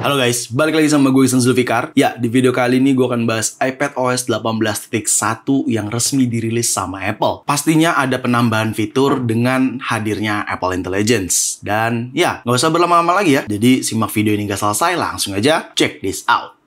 Halo guys, balik lagi sama gue Ihsan Zulfikar. Ya, di video kali ini gue akan bahas iPadOS 18.1 yang resmi dirilis sama Apple. Pastinya ada penambahan fitur dengan hadirnya Apple Intelligence. Dan ya, nggak usah berlama-lama lagi ya. Jadi simak video ini nggak selesai, langsung aja check this out.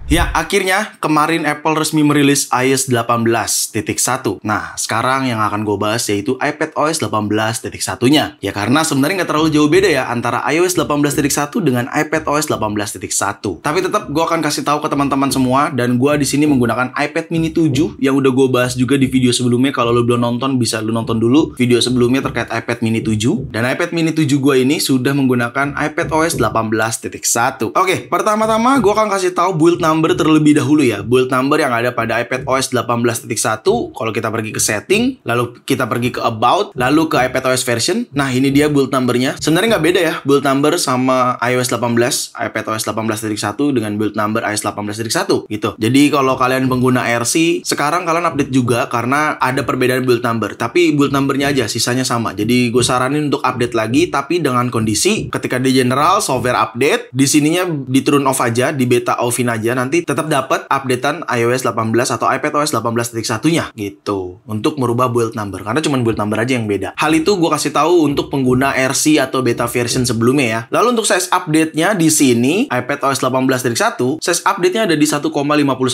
Ya, akhirnya kemarin Apple resmi merilis iOS 18.1. Nah, sekarang yang akan gue bahas yaitu iPadOS 18.1-nya. Ya, karena sebenarnya nggak terlalu jauh beda ya antara iOS 18.1 dengan iPadOS 18.1. Tapi tetap gue akan kasih tahu ke teman-teman semua, dan gue di sini menggunakan iPad mini 7 yang udah gue bahas juga di video sebelumnya. Kalau lo belum nonton, bisa lo nonton dulu video sebelumnya terkait iPad mini 7. Dan iPad mini 7 gue ini sudah menggunakan iPadOS 18.1. Oke, pertama-tama gue akan kasih tahu build number terlebih dahulu ya. Build number yang ada pada iPadOS 18.1. Kalau kita pergi ke setting, lalu kita pergi ke about, lalu ke iPadOS version. Nah, ini dia build numbernya. Sebenarnya nggak beda ya build number sama iOS 18, iPadOS 18.1 dengan build number iOS 18.1 gitu. Jadi kalau kalian pengguna RC, sekarang kalian update juga karena ada perbedaan build number. Tapi build numbernya aja, sisanya sama. Jadi gue saranin untuk update lagi, tapi dengan kondisi ketika di general software update, di sininya di turn off aja, di beta offin aja, nanti tetap dapat updatean iOS 18 atau iPadOS 18.1-nya gitu untuk merubah build number, karena cuma build number aja yang beda. Hal itu gue kasih tahu untuk pengguna RC atau beta version sebelumnya ya. Lalu untuk size update-nya di sini iPadOS 18.1, size update-nya ada di 1,51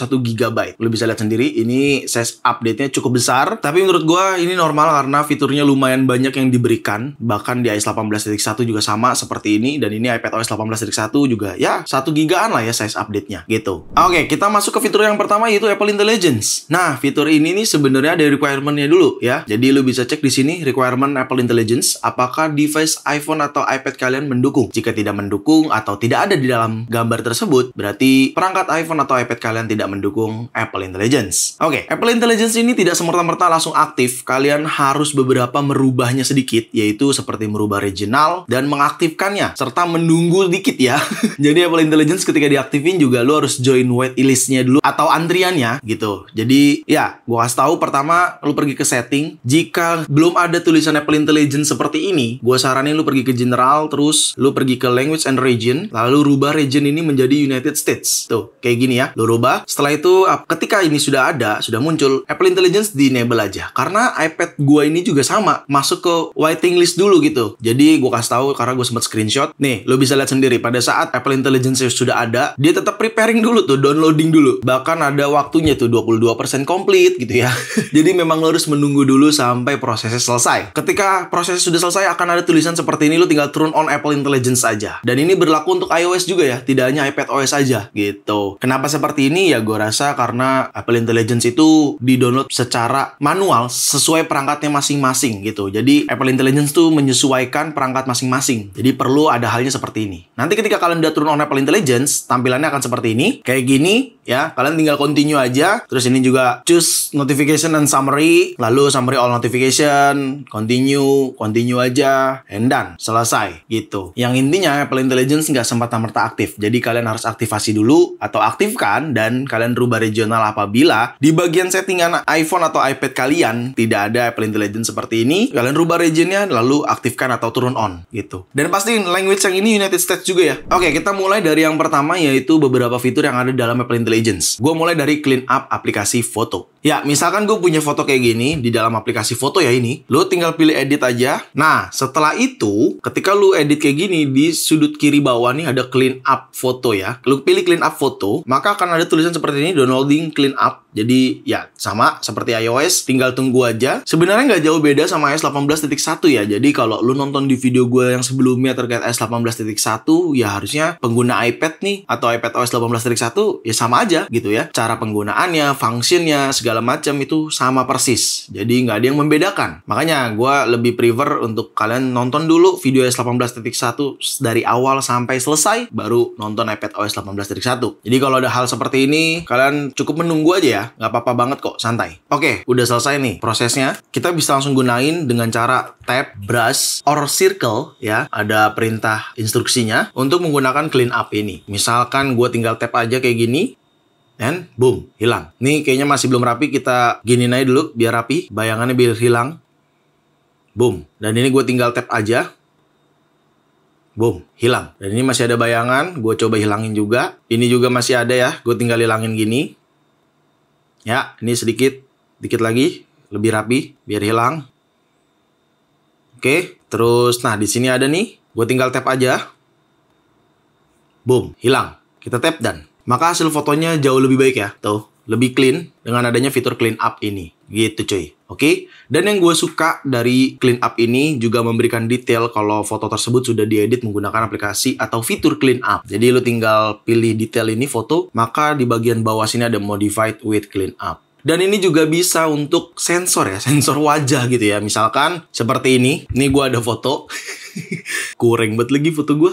GB. Lo bisa lihat sendiri, ini size update-nya cukup besar, tapi menurut gue ini normal karena fiturnya lumayan banyak yang diberikan. Bahkan di iOS 18.1 juga sama seperti ini, dan ini iPadOS 18.1 juga ya 1 GB-an lah ya size update-nya gitu. Oke, kita masuk ke fitur yang pertama yaitu Apple Intelligence. Nah, fitur ini nih sebenarnya ada requirement-nya dulu ya. Jadi lu bisa cek di sini requirement Apple Intelligence, apakah device iPhone atau iPad kalian mendukung. Jika tidak mendukung atau tidak ada di dalam gambar tersebut, berarti perangkat iPhone atau iPad kalian tidak mendukung Apple Intelligence. Oke, Apple Intelligence ini tidak semerta-merta langsung aktif. Kalian harus beberapa merubahnya sedikit, yaitu seperti merubah regional dan mengaktifkannya serta menunggu dikit ya. Jadi Apple Intelligence ketika diaktifin juga lu harus join wait list-nya dulu atau antriannya gitu. Jadi ya, gua kasih tahu pertama lu pergi ke setting. Jika belum ada tulisan Apple Intelligence seperti ini, gua saranin lu pergi ke general, terus lu pergi ke language and region, lalu rubah region ini menjadi United States. Tuh, kayak gini ya. Lu rubah. Setelah itu ketika ini sudah ada, sudah muncul, Apple Intelligence di-enable aja. Karena iPad gua ini juga sama, masuk ke waiting list dulu gitu. Jadi gua kasih tahu karena gua sempat screenshot. Nih, lu bisa lihat sendiri pada saat Apple Intelligence sudah ada, dia tetap preparing dulu tuh, downloading dulu. Bahkan ada waktunya tuh 22% complete gitu ya. Jadi memang lo harus menunggu dulu sampai prosesnya selesai. Ketika prosesnya sudah selesai akan ada tulisan seperti ini, lo tinggal turn on Apple Intelligence aja. Dan ini berlaku untuk iOS juga ya, tidak hanya iPadOS aja gitu. Kenapa seperti ini? Ya gue rasa karena Apple Intelligence itu di-download secara manual sesuai perangkatnya masing-masing gitu. Jadi Apple Intelligence tuh menyesuaikan perangkat masing-masing. Jadi perlu ada halnya seperti ini. Nanti ketika kalian udah turn on Apple Intelligence, tampilannya akan seperti ini. Kayak gini ya, kalian tinggal continue aja. Terus ini juga choose notification and summary, lalu summary all notification, continue aja, and done, selesai gitu. Yang intinya Apple Intelligence nggak semata-merta aktif, jadi kalian harus aktifasi dulu atau aktifkan, dan kalian rubah regional apabila di bagian settingan iPhone atau iPad kalian tidak ada Apple Intelligence seperti ini. Kalian rubah regionnya lalu aktifkan atau turn on gitu. Dan pasti language yang ini United States juga ya. Oke, kita mulai dari yang pertama yaitu beberapa fitur yang ada dalam Apple Intelligence. Gue mulai dari clean up aplikasi foto. Ya, misalkan gue punya foto kayak gini di dalam aplikasi foto ya ini. Lu tinggal pilih edit aja. Nah, setelah itu, ketika lu edit kayak gini, di sudut kiri bawah nih ada clean up foto ya. Lu pilih clean up foto, maka akan ada tulisan seperti ini, downloading clean up. Jadi, ya sama seperti iOS, tinggal tunggu aja. Sebenarnya nggak jauh beda sama iOS 18.1 ya. Jadi, kalau lu nonton di video gue yang sebelumnya terkait iOS 18.1, ya harusnya pengguna iPad nih, atau iPadOS 18.1, ya sama aja gitu ya. Cara penggunaannya, functionnya, segala macam itu sama persis. Jadi nggak ada yang membedakan. Makanya gue lebih prefer untuk kalian nonton dulu video iOS 18.1 dari awal sampai selesai, baru nonton iPadOS 18.1. Jadi kalau ada hal seperti ini, kalian cukup menunggu aja ya. Nggak apa-apa banget kok, santai. Oke, udah selesai nih prosesnya. Kita bisa langsung gunain dengan cara tab, brush, or circle ya. Ada perintah instruksinya untuk menggunakan clean up ini. Misalkan gue tinggal tap aja kayak gini. and boom, hilang. Nih kayaknya masih belum rapi, kita giniin aja dulu biar rapi, bayangannya biar hilang. Boom. Dan ini gue tinggal tap aja. Boom, hilang. Dan ini masih ada bayangan, gue coba hilangin juga. Ini juga masih ada ya, gue tinggal hilangin gini. Ya, ini dikit lagi, lebih rapi, biar hilang. Oke, terus nah di sini ada nih, gue tinggal tap aja. Boom, hilang. Kita tap dan maka hasil fotonya jauh lebih baik ya, tuh, lebih clean dengan adanya fitur clean up ini. Gitu cuy. Oke, dan yang gue suka dari clean up ini juga memberikan detail kalau foto tersebut sudah diedit menggunakan aplikasi atau fitur clean up. Jadi lu tinggal pilih detail ini foto, maka di bagian bawah sini ada modified with clean up. Dan ini juga bisa untuk sensor ya, sensor wajah gitu ya. Misalkan seperti ini gue ada foto. Kurang banget lagi foto gue.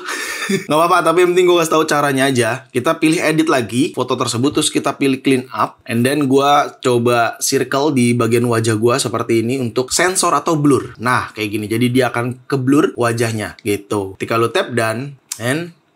Gak apa-apa, tapi yang penting gue kasih tahu caranya aja. Kita pilih edit lagi foto tersebut, terus kita pilih clean up, and then gue coba circle di bagian wajah gue seperti ini untuk sensor atau blur. Nah kayak gini, jadi dia akan ke blur wajahnya gitu. Ketika lu tap dan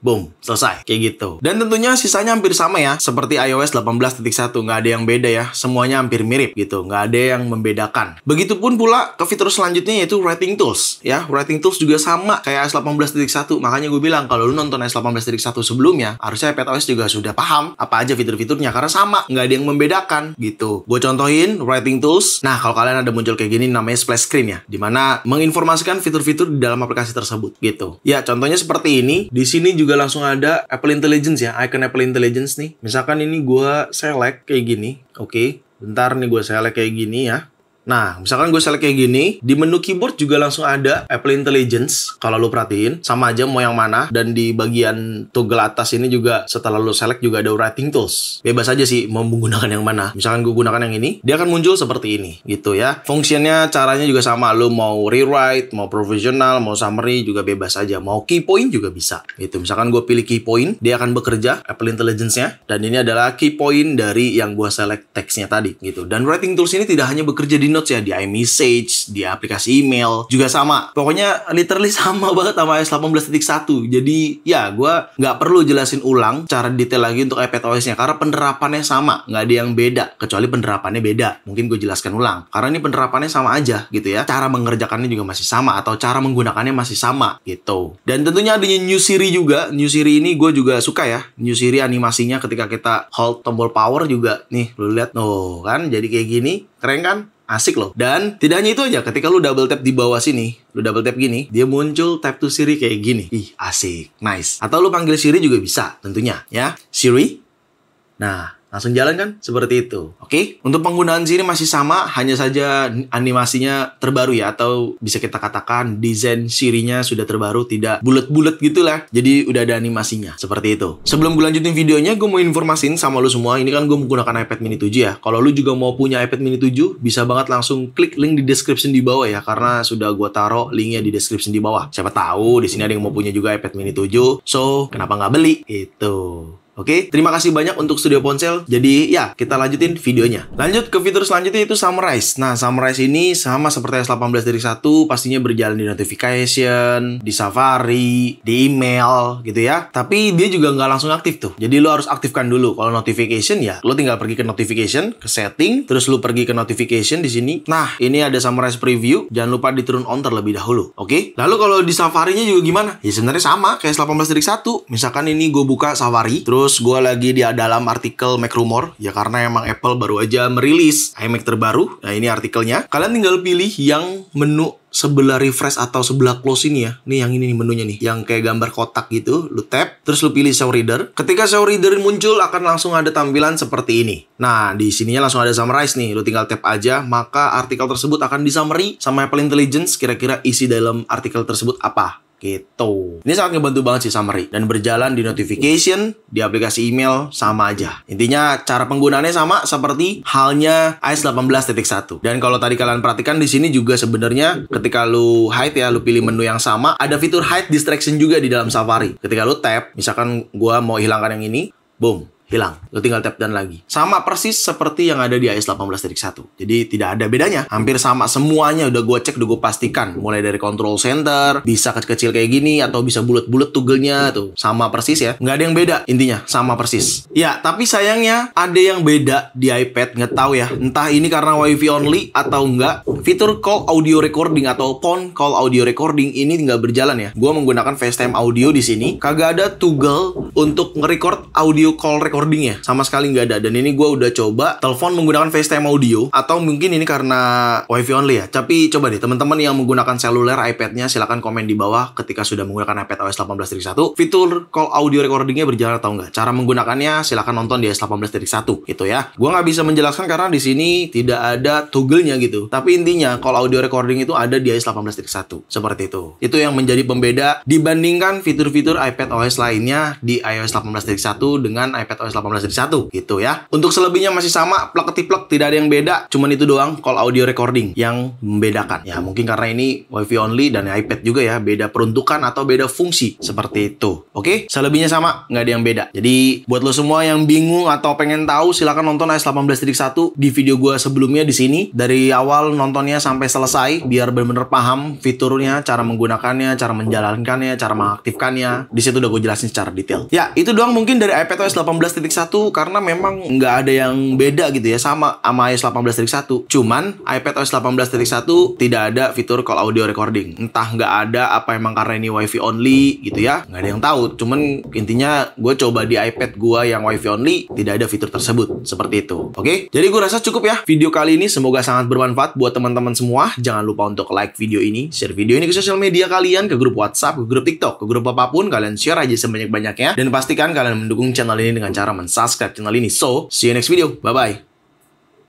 boom, selesai. Kayak gitu. Dan tentunya sisanya hampir sama ya. Seperti iOS 18.1. Nggak ada yang beda ya. Semuanya hampir mirip gitu. Nggak ada yang membedakan. Begitupun pula ke fitur selanjutnya yaitu Writing Tools. Ya, Writing Tools juga sama kayak iOS 18.1. Makanya gue bilang kalau lu nonton iOS 18.1 sebelumnya, harusnya iPadOS juga sudah paham apa aja fitur-fiturnya. Karena sama. Nggak ada yang membedakan gitu. Gue contohin Writing Tools. Nah, kalau kalian ada muncul kayak gini namanya splash screen ya. Dimana menginformasikan fitur-fitur di dalam aplikasi tersebut gitu. Ya, contohnya seperti ini. Di sini juga langsung ada Apple Intelligence ya, icon Apple Intelligence nih. Misalkan ini gue select kayak gini. Oke, bentar nih gue select kayak gini ya. Nah, misalkan gue select kayak gini, di menu keyboard juga langsung ada Apple Intelligence. Kalau lu perhatiin, sama aja mau yang mana. Dan di bagian toggle atas ini juga setelah lu select juga ada Writing Tools. Bebas aja sih mau menggunakan yang mana. Misalkan gue gunakan yang ini, dia akan muncul seperti ini gitu ya. Fungsinya, caranya juga sama. Lu mau rewrite, mau professional, mau summary juga bebas aja. Mau key point juga bisa gitu. Misalkan gue pilih key point, dia akan bekerja Apple Intelligence-nya. Dan ini adalah key point dari yang gue select teksnya tadi gitu. Dan Writing Tools ini tidak hanya bekerja di Notes ya, di iMessage, di aplikasi email juga sama. Pokoknya literally sama banget sama iOS 18.1. Jadi ya gue nggak perlu jelasin ulang cara detail lagi untuk iPadOS-nya karena penerapannya sama, nggak ada yang beda kecuali penerapannya beda. Mungkin gue jelaskan ulang karena ini penerapannya sama aja gitu ya. Cara mengerjakannya juga masih sama atau cara menggunakannya masih sama gitu. Dan tentunya adanya New Siri juga. New Siri ini gue juga suka ya. New Siri animasinya ketika kita hold tombol power juga nih, lu lihat, oh kan jadi kayak gini, keren kan? Asik loh. Dan tidak hanya itu aja, ketika lu double tap di bawah sini, lu double tap gini, dia muncul tap to Siri kayak gini. Ih, asik. Nice. Atau lu panggil Siri juga bisa tentunya ya. Siri. Nah, langsung jalan kan? Seperti itu. Oke? Untuk penggunaan Siri masih sama, hanya saja animasinya terbaru ya. Atau bisa kita katakan desain Sirinya sudah terbaru, tidak bulat-bulat gitu lah. Jadi udah ada animasinya. Seperti itu. Sebelum gue lanjutin videonya, gue mau informasin sama lu semua. Ini kan gue menggunakan iPad mini 7 ya. Kalau lu juga mau punya iPad mini 7, bisa banget langsung klik link di description di bawah ya. Karena sudah gue taruh linknya di description di bawah. Siapa tahu di sini ada yang mau punya juga iPad mini 7. So, kenapa nggak beli? Itu. Oke, terima kasih banyak untuk Studio Ponsel. Jadi ya, kita lanjutin videonya. Lanjut ke fitur selanjutnya itu Summarize. Nah, Summarize ini sama seperti iOS 18.1, pastinya berjalan di notification, di Safari, di email gitu ya. Tapi dia juga nggak langsung aktif tuh. Jadi lo harus aktifkan dulu. Kalau notification ya, lo tinggal pergi ke notification, ke setting, terus lo pergi ke notification di sini. Nah, ini ada Summarize Preview. Jangan lupa di turn on terlebih dahulu. Oke? Lalu kalau di Safari-nya juga gimana? Ya sebenarnya sama kayak 18.1. Misalkan ini gue buka Safari, terus gue lagi di dalam artikel Mac Rumor ya, karena emang Apple baru aja merilis iMac terbaru. Nah, ini artikelnya. Kalian tinggal pilih yang menu sebelah refresh atau sebelah close ini ya. Nih yang ini nih menunya nih, yang kayak gambar kotak gitu. Lu tap, terus lu pilih Show Reader. Ketika Show Reader muncul akan langsung ada tampilan seperti ini. Nah, di sininya langsung ada Summarize nih. Lu tinggal tap aja, maka artikel tersebut akan di-summary sama Apple Intelligence. Kira-kira isi dalam artikel tersebut apa gitu. Ini sangat ngebantu banget sih summary. Dan berjalan di notification, di aplikasi email, sama aja. Intinya cara penggunaannya sama seperti halnya iOS 18.1. Dan kalau tadi kalian perhatikan di sini juga sebenarnya ketika lu hide ya, lu pilih menu yang sama, ada fitur hide distraction juga di dalam Safari. Ketika lu tap, misalkan gua mau hilangkan yang ini, boom, hilang. Lo tinggal tap dan lagi. Sama persis seperti yang ada di iOS 18.1. Jadi tidak ada bedanya. Hampir sama semuanya, udah gue cek, udah gue pastikan. Mulai dari control center, bisa kecil-kecil kayak gini, atau bisa bulat-bulat toggle-nya tuh. Sama persis ya. Nggak ada yang beda, intinya sama persis. Ya, tapi sayangnya ada yang beda di iPad, nggak tahu ya. Entah ini karena WiFi only atau enggak. Fitur call audio recording atau phone call audio recording ini nggak berjalan ya. Gue menggunakan FaceTime audio di sini, kagak ada toggle untuk nge-record audio call recording ya. Sama sekali nggak ada. Dan ini gue udah coba telepon menggunakan FaceTime audio, atau mungkin ini karena WiFi only ya. Tapi coba deh teman-teman yang menggunakan seluler iPad-nya, silahkan komen di bawah ketika sudah menggunakan iPad OS 18.1, fitur call audio recordingnya berjalan atau enggak. Cara menggunakannya silahkan nonton di iOS 18.1 gitu ya. Gue nggak bisa menjelaskan karena di sini tidak ada toggle-nya gitu. Tapi intinya call audio recording itu ada di iOS 18.1. Seperti itu. Itu yang menjadi pembeda dibandingkan fitur-fitur iPad OS lainnya di iOS 18.1 dengan iPad OS 18.1 gitu ya. Untuk selebihnya masih sama, plek-ketiplek, tidak ada yang beda. Cuman itu doang call audio recording yang membedakan. Ya mungkin karena ini WiFi only dan iPad juga ya, beda peruntukan atau beda fungsi seperti itu. Oke, selebihnya sama, nggak ada yang beda. Jadi buat lo semua yang bingung atau pengen tahu, silahkan nonton iOS 18.1 di video gue sebelumnya di sini. Dari awal nontonnya sampai selesai biar benar-benar paham fiturnya, cara menggunakannya, cara menjalankannya, cara mengaktifkannya. Di situ udah gue jelasin secara detail. Ya, itu doang mungkin dari iPad OS 18.1 karena memang nggak ada yang beda gitu ya, sama iOS 18.1. Cuman iPad OS 18.1 tidak ada fitur call audio recording. Entah nggak ada apa emang karena ini WiFi only gitu ya, nggak ada yang tahu. Cuman intinya gue coba di iPad gue yang WiFi only, tidak ada fitur tersebut. Seperti itu. Oke? Jadi gue rasa cukup ya video kali ini. Semoga sangat bermanfaat buat teman-teman semua. Jangan lupa untuk like video ini, share video ini ke sosial media kalian, ke grup WhatsApp, ke grup TikTok, ke grup apapun. Kalian share aja sebanyak-banyaknya. Dan pastikan kalian mendukung channel ini dengan cara mensubscribe channel ini. So, see you next video. Bye-bye.